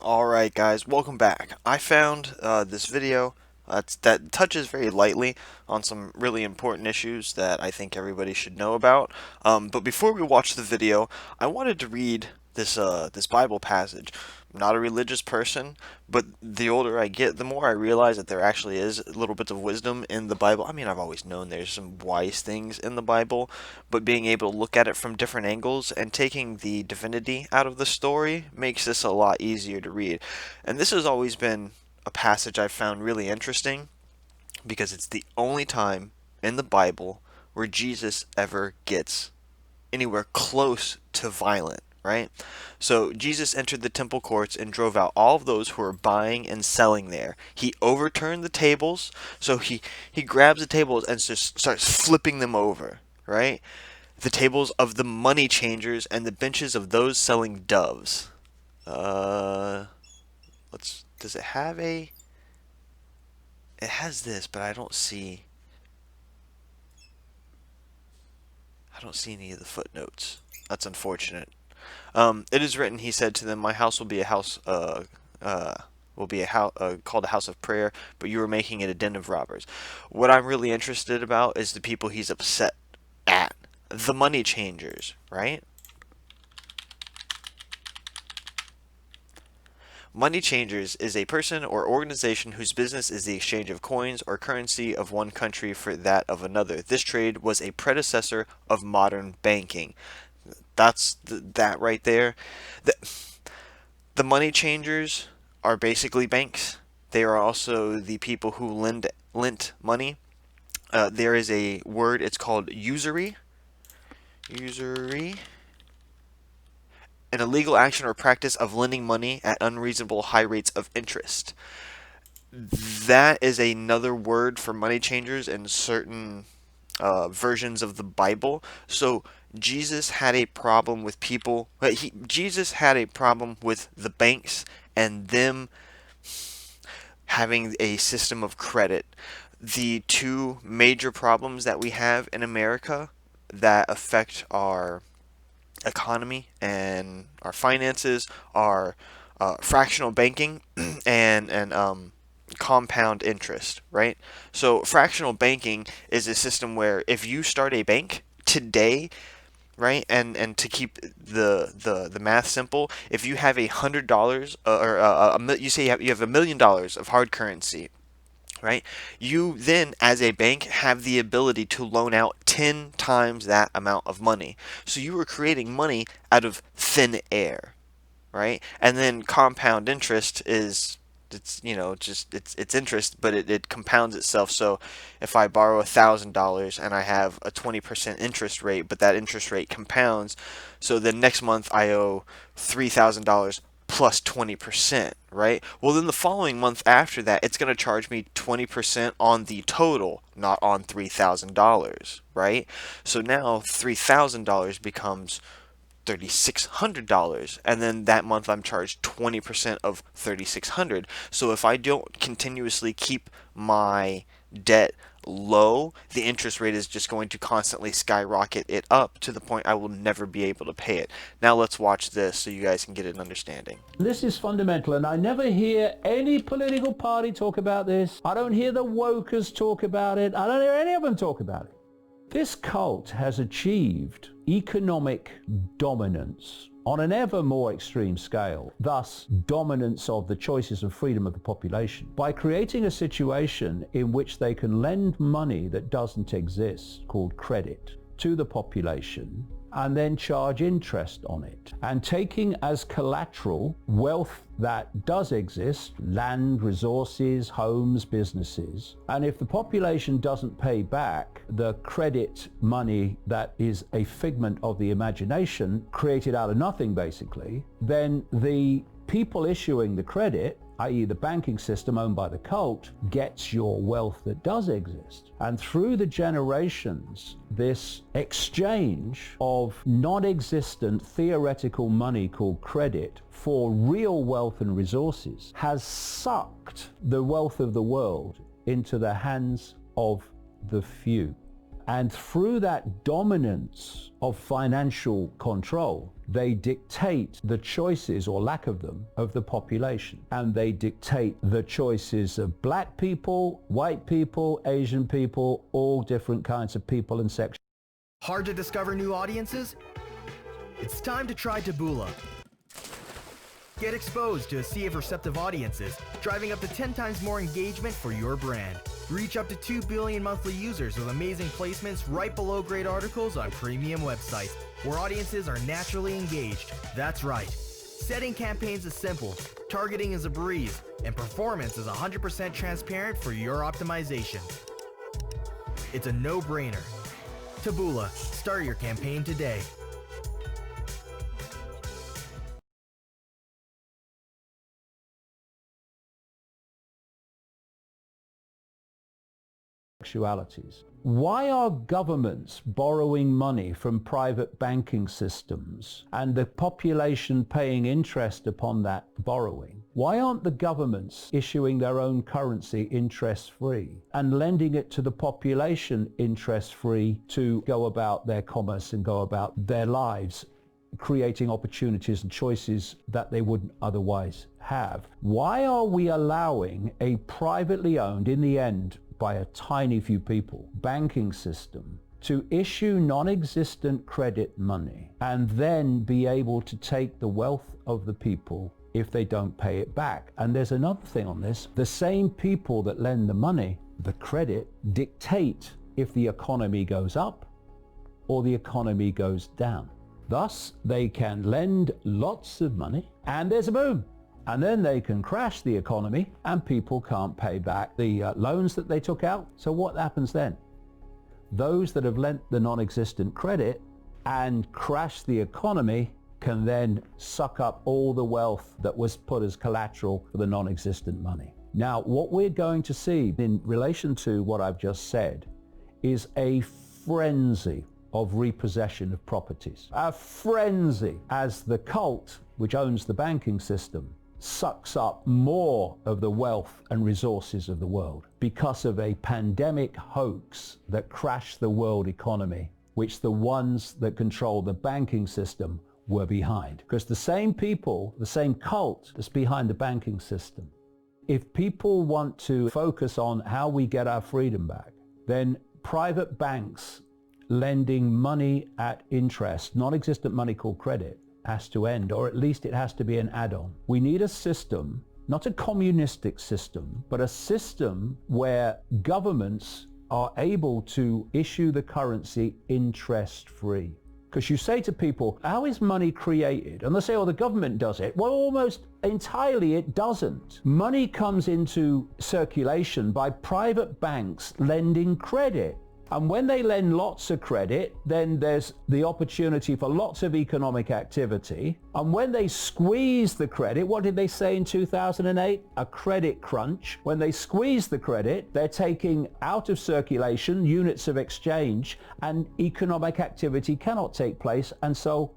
Alright guys, welcome back. I found this video that touches very lightly on some really important issues that I think everybody should know about. But before we watch the video, I wanted to read this Bible passage. I'm not a religious person, but the older I get, the more I realize that there actually is little bits of wisdom in the Bible. I mean, I've always known there's some wise things in the Bible, but being able to look at it from different angles and taking the divinity out of the story makes this a lot easier to read. And this has always been a passage I've found really interesting because it's the only time in the Bible where Jesus ever gets anywhere close to violent, right? So Jesus entered the temple courts and drove out all of those who were buying and selling there. He overturned the tables, so he grabs the tables and just starts flipping them over, right? The tables of the money changers and the benches of those selling doves. Uh, let's. Does it have a? It has this, but I don't see. I don't see any of the footnotes. That's unfortunate. It is written, he said to them, "My house will be a house, will be a house called a house of prayer, but you are making it a den of robbers." What I'm really interested about is the people he's upset at, the money changers, right? Money changers is a person or organization whose business is the exchange of coins or currency of one country for that of another. This trade was a predecessor of modern banking. That right there. The, the money changers are basically banks. They are also the people who lent money. There is a word. It's called usury. Usury. An illegal action or practice of lending money at unreasonable high rates of interest. That is another word for money changers in certain versions of the Bible. So Jesus had a problem with people. Jesus had a problem with the banks and them having a system of credit. The two major problems that we have in America that affect our economy and our finances are fractional banking and compound interest, right? So fractional banking is a system where if you start a bank today, right, and to keep the math simple, if you have $100 you say you have $1 million of hard currency, right? You then, as a bank, have the ability to loan out 10 times that amount of money. So you are creating money out of thin air, right? And then compound interest is it's just it's interest, but it compounds itself. So if I borrow $1,000 and I have a 20% interest rate, but that interest rate compounds, so the next month I owe $3,000 plus 20%, right? Well, then the following month after that, it's going to charge me 20% on the total, not on $3,000, right? So now $3,000 becomes $3,600, and then that month I'm charged 20% of 3,600. So if I don't continuously keep my debt low, the interest rate is just going to constantly skyrocket it up to the point I will never be able to pay it. Now let's watch this so you guys can get an understanding. This is fundamental, and I never hear any political party talk about this. I don't hear the wokers talk about it. I don't hear any of them talk about it. This cult has achieved economic dominance on an ever more extreme scale, thus dominance of the choices and freedom of the population, by creating a situation in which they can lend money that doesn't exist, called credit, to the population and then charge interest on it, and taking as collateral wealth that does exist, land, resources, homes, businesses, and if the population doesn't pay back the credit money that is a figment of the imagination created out of nothing basically, then the people issuing the credit, i.e. the banking system owned by the cult, gets your wealth that does exist. And through the generations, this exchange of non-existent theoretical money called credit for real wealth and resources has sucked the wealth of the world into the hands of the few. And through that dominance of financial control, they dictate the choices or lack of them of the population. And they dictate the choices of black people, white people, Asian people, all different kinds of people and sections. Hard to discover new audiences? It's time to try Taboola. Get exposed to a sea of receptive audiences, driving up to 10 times more engagement for your brand. Reach up to 2 billion monthly users with amazing placements right below great articles on premium websites, where audiences are naturally engaged. That's right. Setting campaigns is simple, targeting is a breeze, and performance is 100% transparent for your optimization. It's a no-brainer. Taboola. Start your campaign today. Sexualities. Why are governments borrowing money from private banking systems and the population paying interest upon that borrowing? Why aren't the governments issuing their own currency interest-free and lending it to the population interest-free to go about their commerce and go about their lives, creating opportunities and choices that they wouldn't otherwise have? Why are we allowing a privately owned, in the end, by a tiny few people, banking system to issue non-existent credit money and then be able to take the wealth of the people if they don't pay it back? And there's another thing on this. The same people that lend the money, the credit, dictate if the economy goes up or the economy goes down. Thus, they can lend lots of money and there's a boom. And then they can crash the economy and people can't pay back the loans that they took out. So what happens then? Those that have lent the non-existent credit and crashed the economy can then suck up all the wealth that was put as collateral for the non-existent money. Now, what we're going to see in relation to what I've just said is a frenzy of repossession of properties. A frenzy as the cult, which owns the banking system, sucks up more of the wealth and resources of the world because of a pandemic hoax that crashed the world economy, which the ones that control the banking system were behind. Because the same people, the same cult that's behind the banking system, if people want to focus on how we get our freedom back, then private banks lending money at interest, non-existent money called credit, has to end, or at least it has to be an add-on. We need a system, not a communistic system, but a system where governments are able to issue the currency interest-free. Because you say to people, how is money created? And they say, oh, the government does it. Well, almost entirely it doesn't. Money comes into circulation by private banks lending credit. And when they lend lots of credit, then there's the opportunity for lots of economic activity. And when they squeeze the credit, what did they say in 2008? A credit crunch. When they squeeze the credit, they're taking out of circulation units of exchange, and economic activity cannot take place. And so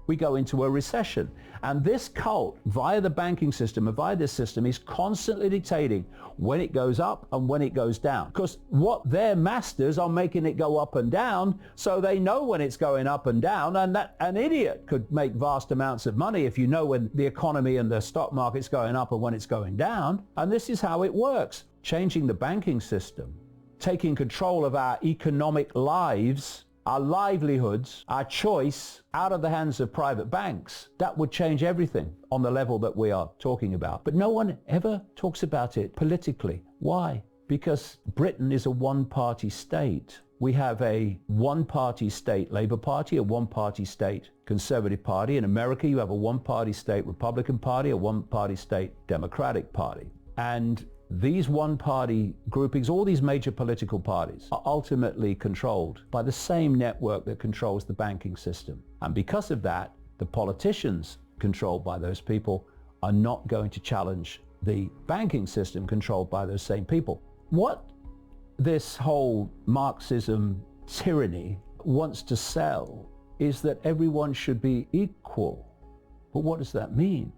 we go into a recession. And this cult, via the banking system and via this system, is constantly dictating when it goes up and when it goes down. Because what their masters are making it go up and down, so they know when it's going up and down, and that an idiot could make vast amounts of money if you know when the economy and the stock market's going up and when it's going down. And this is how it works. Changing the banking system, taking control of our economic lives, our livelihoods, our choice out of the hands of private banks, that would change everything on the level that we are talking about. But no one ever talks about it politically. Why? Because Britain is a one-party state. We have a one-party state Labour Party, a one-party state Conservative Party. In America, you have a one-party state Republican Party, a one-party state Democratic Party. And these one-party groupings, all these major political parties, are ultimately controlled by the same network that controls the banking system. And because of that, the politicians controlled by those people are not going to challenge the banking system controlled by those same people. What this whole Marxism tyranny wants to sell is that everyone should be equal. But what does that mean?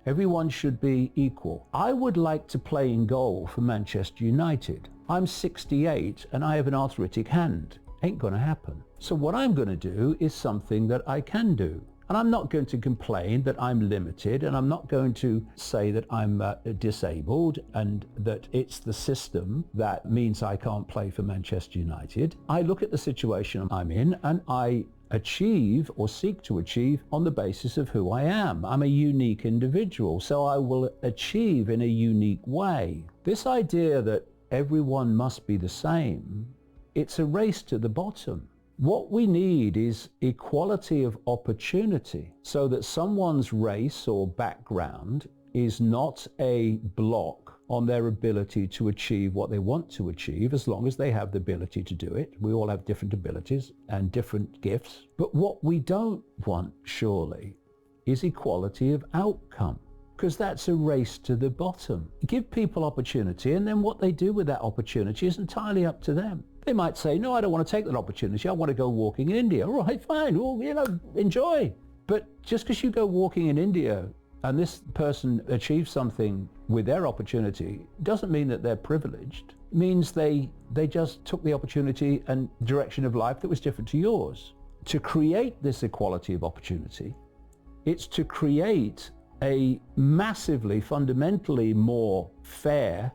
Everyone should be equal. I would like to play in goal for Manchester United. I'm 68 and I have an arthritic hand. Ain't going to happen. So what I'm going to do is something that I can do. And I'm not going to complain that I'm limited, and I'm not going to say that I'm disabled and that it's the system that means I can't play for Manchester United. I look at the situation I'm in and I achieve or seek to achieve on the basis of who I am. I'm a unique individual, so I will achieve in a unique way. This idea that everyone must be the same, it's a race to the bottom. What we need is equality of opportunity so that someone's race or background is not a block on their ability to achieve what they want to achieve, as long as they have the ability to do it. We all have different abilities and different gifts. But what we don't want, surely, is equality of outcome, because that's a race to the bottom. Give people opportunity, and then what they do with that opportunity is entirely up to them. They might say, no, I don't want to take that opportunity. I want to go walking in India. All right, fine. Well, enjoy. But just because you go walking in India and this person achieves something with their opportunity doesn't mean that they're privileged. It means they just took the opportunity and direction of life that was different to yours. To create this equality of opportunity, it's to create a massively, fundamentally more fair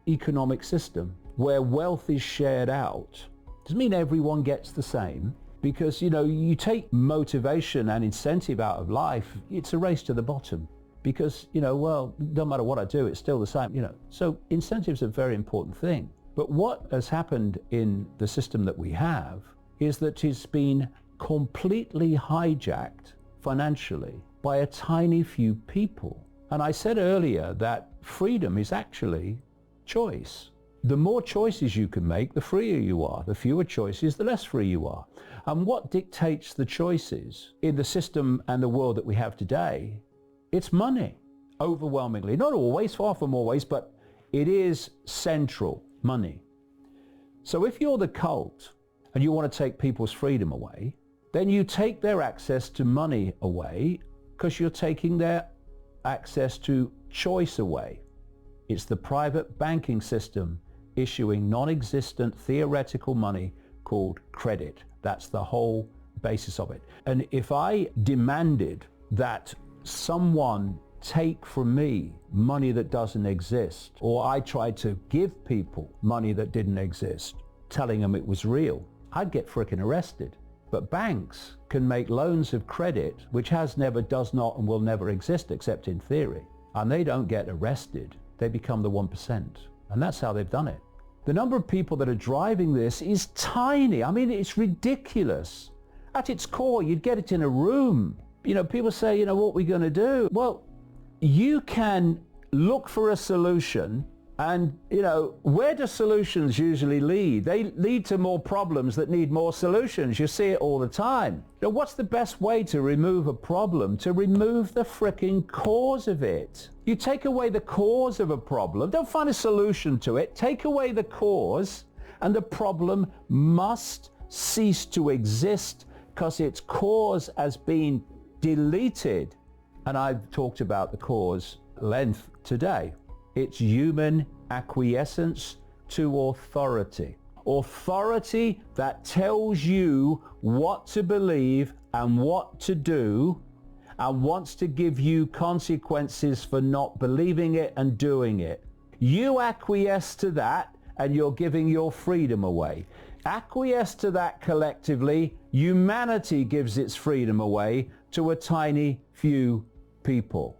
economic system where wealth is shared out. Doesn't mean everyone gets the same, because you take motivation and incentive out of life, it's a race to the bottom, because well, no matter what I do, it's still the same. So incentives are a very important thing. But what has happened in the system that we have is that it's been completely hijacked financially by a tiny few people. And I said earlier that freedom is actually choice. The more choices you can make, the freer you are. The fewer choices, the less free you are. And what dictates the choices in the system and the world that we have today? It's money, overwhelmingly. Not always, far from always, but it is central, money. So if you're the cult and you want to take people's freedom away, then you take their access to money away, because you're taking their access to choice away. It's the private banking system issuing non-existent theoretical money called credit. That's the whole basis of it. And if I demanded that someone take from me money that doesn't exist, or I tried to give people money that didn't exist, telling them it was real, I'd get frickin' arrested. But banks can make loans of credit, which has never, does not, and will never exist except in theory. And they don't get arrested. They become the 1%. And that's how they've done it. The number of people that are driving this is tiny. I mean, it's ridiculous. At its core, you'd get it in a room. People say, what are we going to do? Well, you can look for a solution, and, where do solutions usually lead? They lead to more problems that need more solutions. You see it all the time. What's the best way to remove a problem? To remove the frickin' cause of it. You take away the cause of a problem. Don't find a solution to it. Take away the cause, and the problem must cease to exist because its cause has been deleted. And I've talked about the cause length today. It's human acquiescence to authority. Authority that tells you what to believe and what to do, and wants to give you consequences for not believing it and doing it. You acquiesce to that, and you're giving your freedom away. Acquiesce to that collectively, humanity gives its freedom away to a tiny few people.